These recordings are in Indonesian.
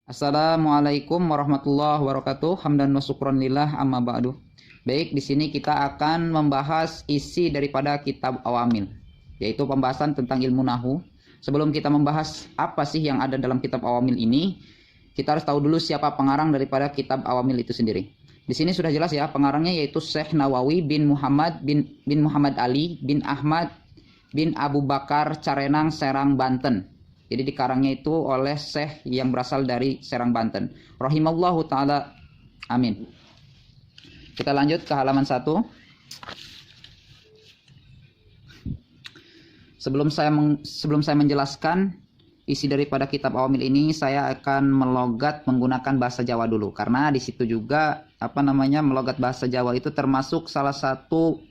Assalamualaikum warahmatullahi wabarakatuh. Hamdan wa syukran lillah amma ba'du. Baik, di sini kita akan membahas isi daripada kitab Awamil, yaitu pembahasan tentang ilmu nahu. Sebelum kita membahas apa sih yang ada dalam kitab Awamil ini, kita harus tahu dulu siapa pengarang daripada kitab Awamil itu sendiri. Di sini sudah jelas ya, pengarangnya yaitu Syekh Nawawi bin Muhammad bin Muhammad Ali bin Ahmad bin Abu Bakar Carenang, Serang, Banten. Jadi dikarangnya itu oleh Syekh yang berasal dari Serang, Banten. Rahimallahu ta'ala. Amin. Kita lanjut ke halaman 1. Sebelum saya menjelaskan isi daripada kitab Awamil ini, saya akan melogat menggunakan bahasa Jawa dulu. Karena di situ juga melogat bahasa Jawa itu termasuk salah satu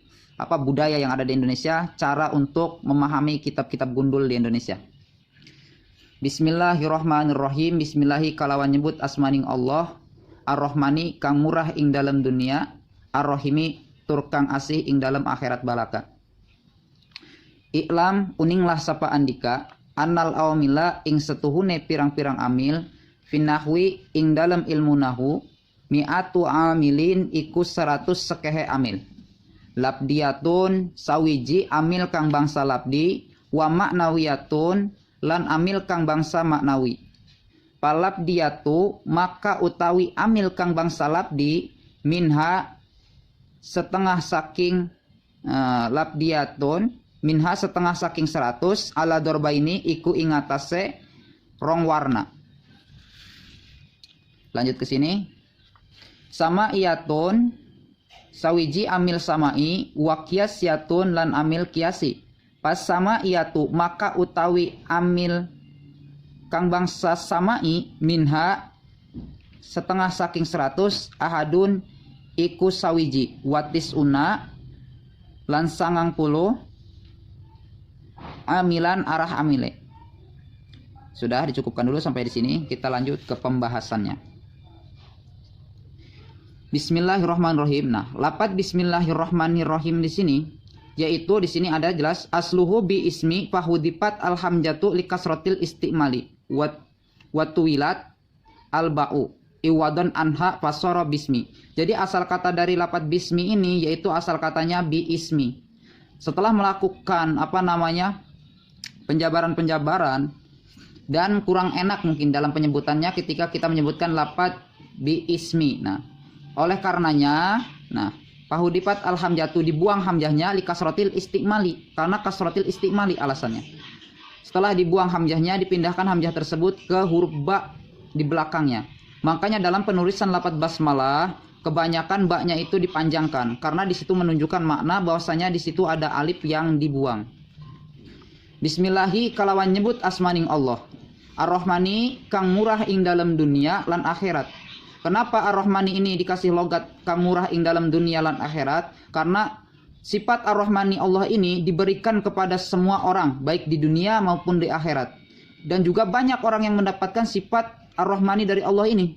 budaya yang ada di Indonesia, cara untuk memahami kitab-kitab gundul di Indonesia. Bismillahirrahmanirrahim. Bismillahi kalawan nyebut asmaning Allah. Ar-Rahmani kang murah ing dalam dunia, Ar-Rahimi tur kang asih ing dalam akhirat balaka. Iklam uninglah sapa andika, annal awamila ing setuhune pirang-pirang amil, finahwi ing dalam ilmu nahu, mi'atu amilin iku 100 sekehe amil. Labdiyatun sawiji amil kang bangsa labdi, wa maknawiyatun lan amil kang bangsa maknawi. Palabdiyatu maka utawi amil kang bangsa labdi, minha setengah saking labdiyatun, minha setengah saking 100, ala dorbaini iku ingatase rong warna. Lanjut ke sini. Sama iyatun sawiji amil samai, wa kiasyatun lan amil kiasi. Pas sama iyatu maka utawi amil kang bangsa samai, minha setengah saking 100, ahadun iku sawiji, watis una lan 90 amilan arah amile. Sudah dicukupkan dulu sampai di sini. Kita lanjut ke pembahasannya. Bismillahirrahmanirrahim. Nah, lafaz Bismillahirrahmanirrahim di sini, yaitu di sini ada jelas asluhu bi ismi fahudipat alhamjatu likasrotil istimali watuwilat alba'u iwadon anha fasoro bismi. Jadi asal kata dari lafaz bismi ini yaitu asal katanya bi ismi. Setelah melakukan penjabaran dan kurang enak mungkin dalam penyebutannya ketika kita menyebutkan lafaz bi ismi. Nah, oleh karenanya, pahudipat alhamjatu dibuang hamzahnya li kasrotil istikmali, karena kasrotil istikmali alasannya. Setelah dibuang hamzahnya dipindahkan hamzah tersebut ke huruf ba di belakangnya. Makanya dalam penulisan lafaz basmalah kebanyakan ba-nya itu dipanjangkan karena di situ menunjukkan makna bahwasanya di situ ada alif yang dibuang. Bismillahi kalawan nyebut asmaning Allah. Ar-Rahmani kang murah ing dalam dunia lan akhirat. Kenapa Ar-Rahmani ini dikasih logat kang murah ing dalam dunia lan akhirat? Karena sifat Ar-Rahmani Allah ini diberikan kepada semua orang, baik di dunia maupun di akhirat. Dan juga banyak orang yang mendapatkan sifat Ar-Rahmani dari Allah ini.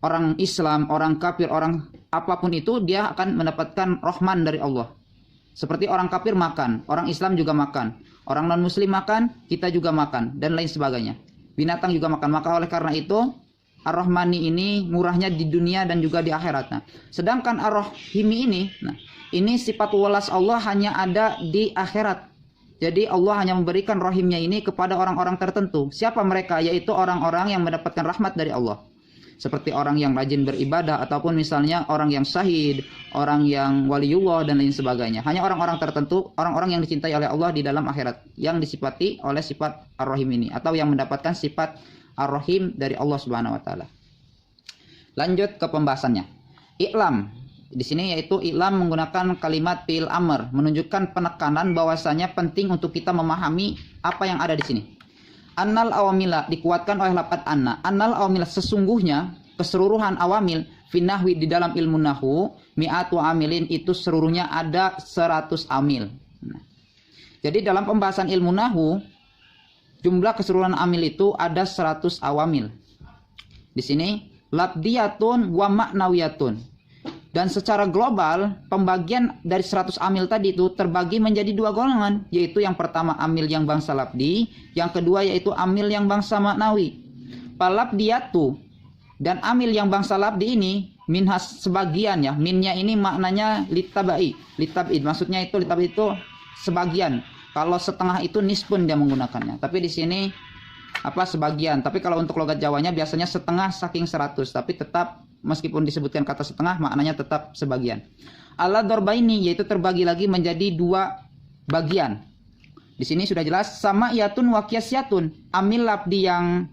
Orang Islam, orang kafir, orang apapun itu, dia akan mendapatkan Rahman dari Allah. Seperti orang kafir makan, orang Islam juga makan. Orang non-muslim makan, kita juga makan, dan lain sebagainya. Binatang juga makan. Maka oleh karena itu, Ar-Rahmani ini murahnya di dunia dan juga di akhirat. Nah, sedangkan Ar-Rahimi ini sifat welas Allah hanya ada di akhirat. Jadi Allah hanya memberikan rahimnya ini kepada orang-orang tertentu. Siapa mereka? Yaitu orang-orang yang mendapatkan rahmat dari Allah. Seperti orang yang rajin beribadah ataupun misalnya orang yang syahid, orang yang waliullah dan lain sebagainya. Hanya orang-orang tertentu, orang-orang yang dicintai oleh Allah di dalam akhirat yang disifati oleh sifat Ar-Rahim ini atau yang mendapatkan sifat Ar-Rahim dari Allah Subhanahu wa taala. Lanjut ke pembahasannya. Iklam. Di sini yaitu iklam menggunakan kalimat fi'il amr, menunjukkan penekanan bahwasanya penting untuk kita memahami apa yang ada di sini. Annal awamila dikuatkan oleh lafaz anna. Annal awamila sesungguhnya keseluruhan awamil finahwi di dalam ilmu nahu mi'atu amilin itu seluruhnya ada 100 amil. Nah, jadi dalam pembahasan ilmu nahu jumlah keseluruhan amil itu ada 100 awamil. Di sini labdiyatun wa maknawiyatun. Dan secara global pembagian dari 100 amil tadi itu terbagi menjadi dua golongan, yaitu yang pertama amil yang bangsa labdi, yang kedua yaitu amil yang bangsa maknawi. Palabdiyatu Dan amil yang bangsa labdi ini minha sebagian ya. Minnya ini maknanya litabai, litabid. Maksudnya itu litabid itu sebagian. Kalau setengah itu nispun dia menggunakannya. Tapi di sini sebagian. Tapi kalau untuk logat Jawanya biasanya setengah saking 100. Tapi tetap meskipun disebutkan kata setengah maknanya tetap sebagian. Ala dorbaini yaitu terbagi lagi menjadi 2 bagian. Di sini sudah jelas sama yatun wa qiyasyatun. Amil labdi yang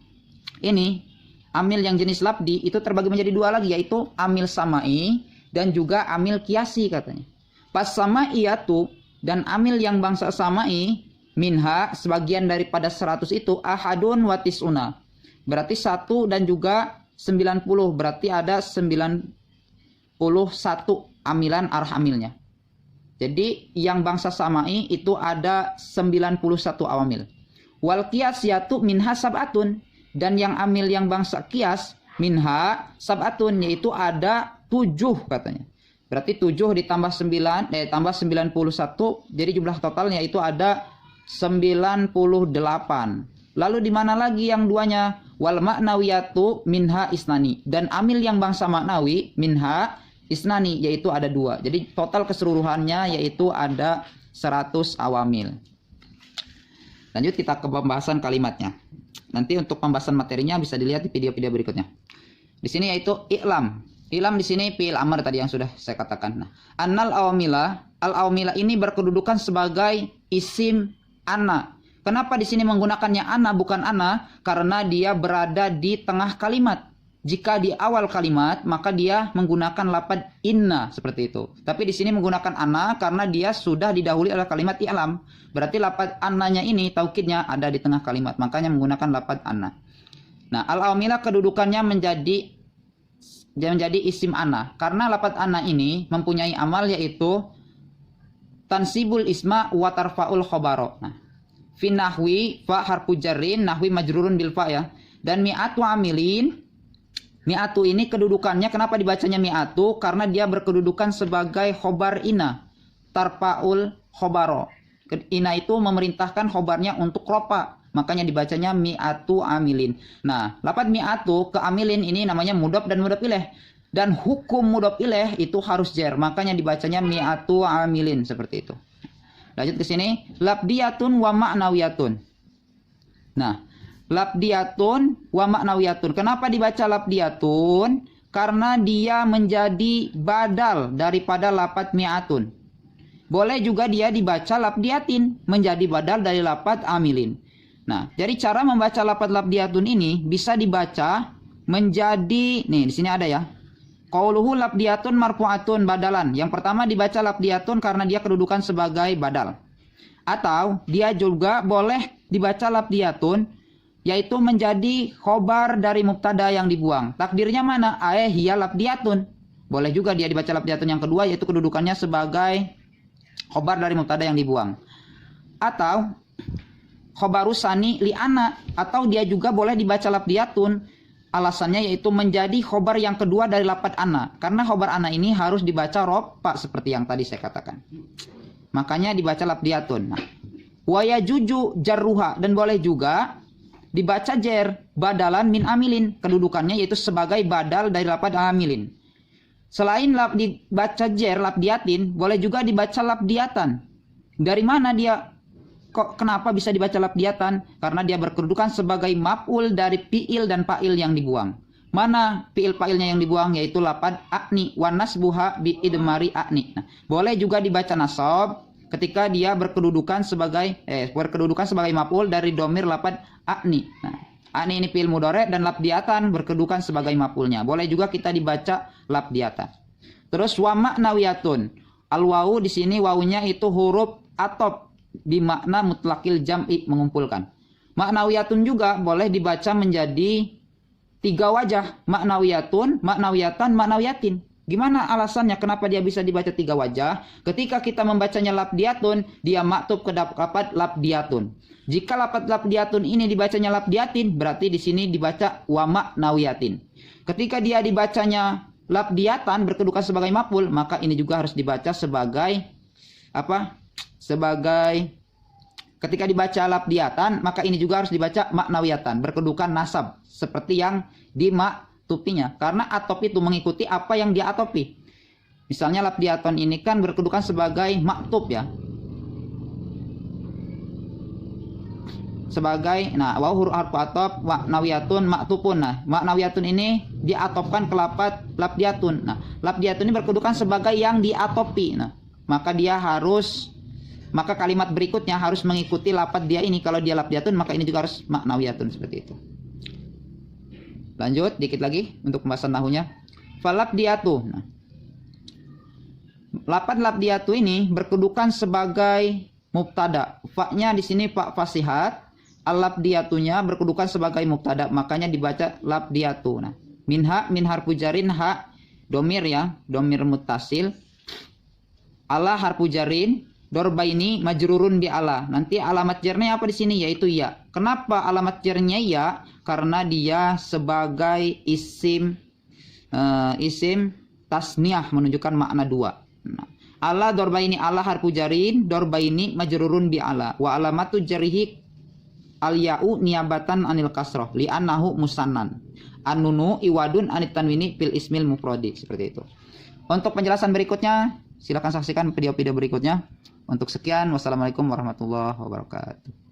ini, amil yang jenis labdi itu terbagi menjadi 2 lagi, yaitu amil samai dan juga amil kiasi katanya. Pas samaiyatu dan amil yang bangsa samai minha sebagian daripada 100 itu ahadun wa tis'una. Berarti 1 dan juga 90, berarti ada 91 amilan arah amilnya. Jadi yang bangsa samai itu ada 91 awamil. Wal qiyasyatu minha sab'atun, dan yang amil yang bangsa kias minha sab'atun yaitu ada 7 katanya. Berarti 7 ditambah 9 tambah 91, jadi jumlah totalnya itu ada 98. Lalu di mana lagi yang duanya? Wal ma'nawiyatu minha isnani, dan amil yang bangsa maknawi minha isnani yaitu ada 2. Jadi total keseluruhannya yaitu ada 100 awamil. Lanjut kita ke pembahasan kalimatnya. Nanti untuk pembahasan materinya bisa dilihat di video-video berikutnya. Di sini yaitu i'lam. I'lam di sini fi'il amr tadi yang sudah saya katakan. Nah, annal awamila, al-awamila ini berkedudukan sebagai isim ana. Kenapa di sini menggunakannya ana bukan ana? Karena dia berada di tengah kalimat. Jika di awal kalimat maka dia menggunakan lafaz inna seperti itu. Tapi di sini menggunakan ana karena dia sudah didahului oleh kalimat i'lam. Berarti lafaz annanya ini taukidnya ada di tengah kalimat, makanya menggunakan lafaz anna. Nah, al-awamilah kedudukannya menjadi isim ana karena lafaz anna ini mempunyai amal yaitu tansibul isma wa tarfaul khabaro. Nah, fi nahwi fa harfu jarrin, nahwi majrurun bil fa ya. Dan mi'atu amilin, mi'atu ini kedudukannya kenapa dibacanya mi'atu? Karena dia berkedudukan sebagai khobar ina, tarfaul khobaro. Ina itu memerintahkan khobarnya untuk ropa, makanya dibacanya mi'atu amilin. Nah, lafaz mi'atu ke amilin ini namanya mudhof dan mudhof ilaih. Dan hukum mudhof ilaih itu harus jar, makanya dibacanya mi'atu amilin seperti itu. Lanjut ke sini, labdiyatun wa ma'nawiyatun. Nah, labdiyatun wa ma'nawiyatun. Kenapa dibaca labdiyatun? Karena dia menjadi badal daripada lafaz mi'atun. Boleh juga dia dibaca labdiyatin, menjadi badal dari lafaz amilin. Nah, jadi cara membaca lafaz labdiyatun ini bisa dibaca menjadi, nih di sini ada ya. Qauluhu labdiyatun marfu'atun badalan. Yang pertama dibaca labdiyatun karena dia kedudukan sebagai badal. Atau dia juga boleh dibaca labdiyatun yaitu menjadi khobar dari mubtada yang dibuang. Takdirnya mana? Hiya labdiyatun. Boleh juga dia dibaca labdiyatun yang kedua yaitu kedudukannya sebagai khobar dari mubtada yang dibuang. Atau khobarusani li'ana, atau dia juga boleh dibaca labdiyatun. Alasannya yaitu menjadi khobar yang kedua dari lafaz ana. Karena khobar ana ini harus dibaca rofa seperti yang tadi saya katakan. Makanya dibaca labdiyatun. Nah, wa yajuju jarruha, dan boleh juga dibaca jer badalan min amilin. Kedudukannya yaitu sebagai badal dari lafaz amilin. Selain dibaca jer labdiyatin, boleh juga dibaca labdiyatan. Dari mana dia? Kenapa bisa dibaca labdiyatan? Karena dia berkedudukan sebagai maf'ul dari fi'il dan fa'il yang dibuang. Mana fi'il fa'ilnya yang dibuang? Yaitu lafaz akni wa nasbuha bi idmari akni. Nah, boleh juga dibaca nasab ketika dia berkedudukan sebagai maf'ul dari domir lafaz akni. Nah, akni ini fi'il mudhari' dan labdiyatan berkedudukan sebagai maf'ulnya. Boleh juga kita dibaca labdiyatan. Terus wa ma'nawiyatun. Al-wawu di sini wawunya itu huruf atop bimakna mutlaqil jam'i, mengumpulkan. Ma'nawiyatun juga boleh dibaca menjadi 3 wajah, ma'nawiyatun, ma'nawiyatan, ma'nawiyatin. Gimana alasannya kenapa dia bisa dibaca 3 wajah? Ketika kita membacanya labdiyatun, dia maktub ke lafaz labdiyatun. Jika lafaz labdiyatun ini dibacanya labdiyatin, berarti di sini dibaca wa ma'nawiyatin. Ketika dia dibacanya labdiyatan berkedudukan sebagai maf'ul, maka ini juga harus dibaca sebagai ketika dibaca labdiyatan, maka ini juga harus dibaca maknawiyatan berkedudukan nasab seperti yang dimaktub tupinya. Karena atop itu mengikuti apa yang dia atopi. Misalnya labdiaton ini kan berkedudukan sebagai maktub ya. Sebagai, nah, wa huruf harfu atop wa nawiyatun maktupun. Nah, nawiyatun ini diatopkan ke labdiatun. Nah, labdiatun ini berkedudukan sebagai yang diatopi. Nah, maka kalimat berikutnya harus mengikuti lafaz dia ini. Kalau dia labdiatun, maka ini juga harus maknawiyatun, seperti itu. Lanjut dikit lagi untuk pembahasan nahunya. Falabdiatu. Nah, lafaz labdiatu ini berkedudukan sebagai mubtada. Fa-nya di sini fa fasihat. Al-labdiyatunya berkedudukan sebagai mubtada, makanya dibaca labdiyatu. Nah, minha min harfu jarin, ha domir ya, domir muttasil. Ala harfu jarin, dorbaini majrurun bi ala. Nanti alamat jarnya apa di sini, yaitu ya. Kenapa alamat jarnya ya? Karena dia sebagai isim tasniah, menunjukkan makna dua. Nah, ala dorbaini, ala harfu jarin, dorbaini majrurun bi ala. Wa alamatu jarihi al-ya'u niabatan anil kasroh li'annahu musannan. An-nunu iwadun anit tanwini fil ismil mufrodi. Seperti itu. Untuk penjelasan berikutnya, silakan saksikan video-video berikutnya. Untuk sekian, wassalamualaikum warahmatullahi wabarakatuh.